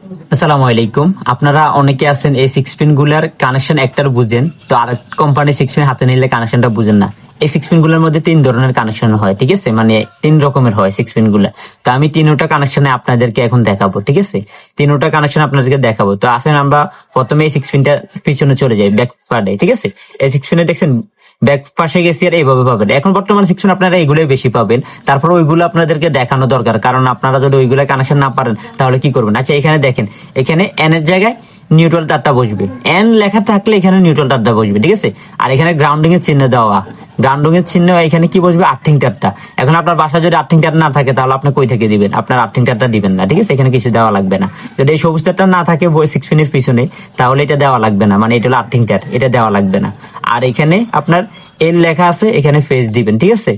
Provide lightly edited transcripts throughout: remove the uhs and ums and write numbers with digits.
আসসালামু আলাইকুম। আপনারা অনেকে আছেন এই সিক্স পিন গুলার কানেকশন একটার বুঝেন, তো আর কোম্পানি সিক্স পিন হাতে নিলে কানেকশনটা বুঝেন না। এই সিক্স পিন গুলোর মধ্যে 3 ধরনের কানেকশন হয়, ঠিক আছে, মানে 3 রকমের হয় সিক্স পিন গুলা। তো আমি 3টা কানেকশনে আপনাদেরকে এখন দেখাবো, ঠিক আছে। 3টা কানেকশন আপনাদেরকে দেখাবো। তো আসেন আমরা প্রথমে এই সিক্স পিনটা পিছনে চলে যাই, ব্যাক পার্টে, ঠিক আছে। এই সিক্স পিনে দেখছেন ব্যাক পাশে গেছি আর এইভাবে পাবেন। এখন বর্তমানে সিক্স পিন আপনারা এইগুলোই বেশি পাবেন, তারপর ওইগুলো আপনাদেরকে দেখানো দরকার, কারণ আপনারা যদি ওইগুলো কানেকশন না পারেন তাহলে কি করবেন। আচ্ছা, এখানে দেখেন, এখানে এন এর জায়গায় নিউট্রাল তারটা বসবে, এন লেখা থাকলে এখানে নিউট্রাল তারটা বসবে, ঠিক আছে। আর এখানে গ্রাউন্ডিং এর চিহ্ন দেওয়া, গ্রাউন্ডিং এর চিহ্ন এখানে কি বসবে, আর্থিং তারটা। এখন আপনার বাসায় যদি আর্থিং তার না থাকে তাহলে আপনি কই থেকে দিবেন, আপনার আর্থিং তারটা দিবেন না, ঠিক আছে। এখানে কিছু দেওয়া লাগবে না। যদি এই সবুজ তারটা না থাকে সিক্স পিনের পিছনে, তাহলে এটা দেওয়া লাগবে না, মানে এটা হলো আর্থিং তার, এটা দেওয়া লাগবে না। আর এখানে আপনার এল লেখা আছে, এখানে ফেজ দিবেন, ঠিক আছে।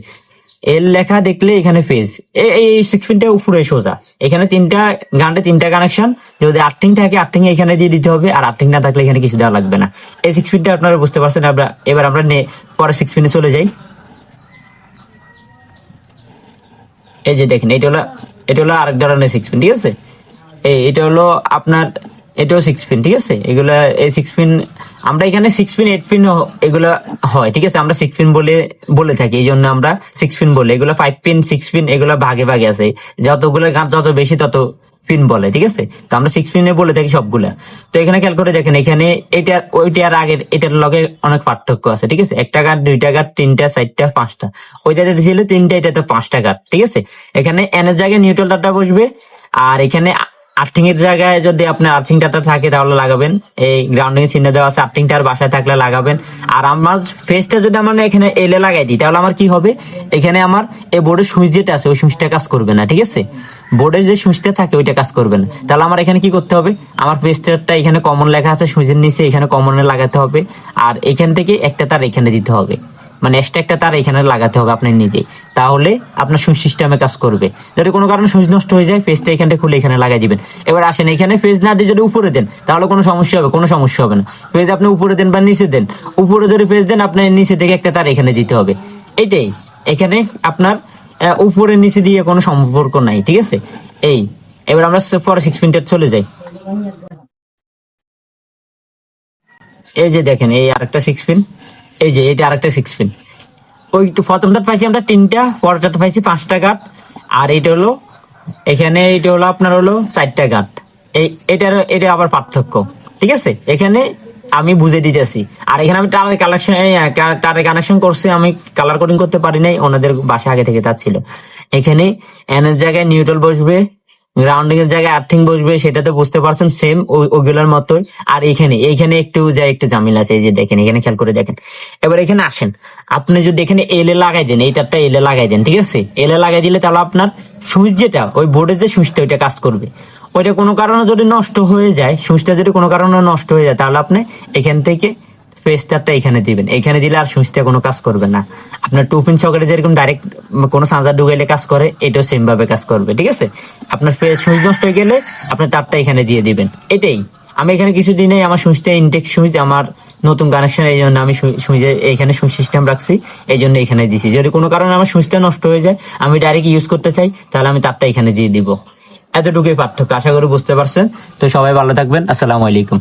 এল লেখা দেখলে এখানে ফেজ, এই সিক্স পিনটা উপরে সোজা। এখানে গানটা 3টা কানেকশন। যদি আর্থিং থাকে আর্থিং এখানে দিয়ে দিতে হবে, আর আর্থিং না থাকলে এখানে কিছু দেওয়া লাগবে না। এই সিক্স পিনটা আপনারা বুঝতে পারছেন। এবার আমরা পরে সিক্স পিনে চলে যাই। এই যে দেখেন, এটা হলো আরেক ধরনের সিক্স পিন, ঠিক আছে। এটা হলো আপনার, এটাও সিক্স পিন, ঠিক আছে। এগুলা এই সিক্স পিন, আমরা এখানে 6 পিন 8 পিন এগুলা হয়, ঠিক আছে। আমরা সিক্স পিন বলে থাকি, এই জন্য আমরা সিক্স পিন বলে। এগুলো 5 পিন 6 পিন এগুলো ভাগে ভাগে আছে, যতগুলো গান যত বেশি তত পিন বলে, ঠিক আছে। তো আমরা সিক্স পিনে বলে থাকি সবগুলা। তো এখানে খেয়াল করে দেখেন, এখানে ওইটার আগের এটার লগে অনেক পার্থক্য আছে, ঠিক আছে। একটা গান, 2টা গান, 3টা, 4টা, 5টা। ওইটাতে ছিল 3টা, এটাতে 5টা গান, ঠিক আছে। এখানে এন এর জায়গায় নিউট্রাল তারটা বসবে, আর এখানে আর্থিং এর জায়গায় যদি আপনার আর্থিং টাটা থাকে তাহলে লাগাবেন। এই গ্রাউন্ডিং এর চিহ্ন দেওয়া আছে, আর্থিং টার বাসায় থাকলে লাগাবেন। আর আমার ফেসটা যদি আমার এখানে এলে লাগাই দিই তাহলে আমার কি হবে, এখানে আমার এই বোর্ডের সুইচ যেটা আছে ওই সুইচটা কাজ করবে না, ঠিক আছে। বোর্ডের যে সুইচটা থাকে ওইটা কাজ করবে না। তাহলে আমার এখানে কি করতে হবে, আমার পেস্টারটা এখানে কমন লেখা আছে সুইচের নিচে, এখানে কমনে লাগাতে হবে। আর এখান থেকে একটা তার এখানে দিতে হবে, মানে এক্সট্রা একটা তার এখানে লাগাতে হবে আপনার নিজেই। তাহলে আপনার সুইচ সিস্টেমে কাজ করবে। যদি কোনো কারণে সুইচ নষ্ট হয়ে যায়, পেজটা এখানটা খুলে এখানে লাগাই দিবেন। এবার আসেন, এখানে পেজ না দিয়ে যদি উপরে দেন তাহলে কোনো সমস্যা হবে, কোনো সমস্যা হবে না। পেজ আপনি উপরে দেন বা নিচে দেন, উপরে যদি পেজ দেন আপনার নিচে থেকে একটা তার এখানে দিতে হবে। এটাই, এখানে আপনার উপরে নিচে দিয়ে কোনো সম্পর্ক নাই, ঠিক আছে। এবার আমরা পরে 6 পিনটা চলে যাই। এই যে দেখেন, এই আরেকটা সিক্স পিন, এই যে এটা আরেকটা সিক্স পিন। ওই প্রথমটা পাইছি আমরা 3টা, পরেরটা পাইছি 5টা গাঁট। আর এটা হলো আপনার হলো 4টা গাঁট। এটা আবার পার্থক্য, ঠিক আছে। এখানে আমি বুঝে দিতেছি। আর এখানে আমি তারের কানেকশন করছি, আমি কালার কোডিং করতে পারি নাই, ওনাদের বাসা আগে থেকে তার ছিল। এখানে এন এর জায়গায় নিউট্রাল বসবে, গ্রাউন্ডিং এর জায়গায় আর্থিং বসবে, সেটা তো বুঝতে পারছেন, সেম ওইগুলোর মতোই। আর এইখানে একটু ঝামেলা আছে, এই যে দেখেন, এখানে খেয়াল করে দেখেন। এবার এখানে আসেন, আপনি যদি এখানে এলে লাগাই দেন, এইটারটা এলে লাগাই দেন, ঠিক আছে। এলে লাগাই দিলে তাহলে আপনার সুইচ যেটা, ওই বোর্ডের যে সুইচটা ওইটা কাজ করবে। ওইটা কোনো কারণে যদি নষ্ট হয়ে যায়, সুইচটা যদি কোনো কারণে নষ্ট হয়ে যায়, তাহলে আপনি এখান থেকে পেস্টারটা এখানে দিবেন। এখানে দিলে আর সুইচটা কোনো কাজ করবে না। আপনার 2 পিন সকেটে যেরকম ডাইরেক্ট কোনো চার্জার ঢুকাইলে কাজ করে, এটাও সেম ভাবে কাজ করবে, ঠিক আছে। আপনার সুইচ নষ্ট হয়ে গেলে আপনার তারটা এখানে দিয়ে দিবেন। এটাই, আমি এখানে কিছুদিনে আমার সুইচটা ইনটেক সুইচ, আমার নতুন কানেকশন, এই জন্য আমি সুইচে এখানে সুইচ সিস্টেম রাখছি, এই জন্য এখানে দিছি। যদি কোনো কারণে আমার সুইচটা নষ্ট হয়ে যায়, আমি ডাইরেক্ট ইউজ করতে চাই, তাহলে আমি তারটা এখানে দিয়ে দিব। এতটুকুই পার্থক্য, আশা করি বুঝতে পারছেন। তো সবাই ভালো থাকবেন, আসসালামু আলাইকুম।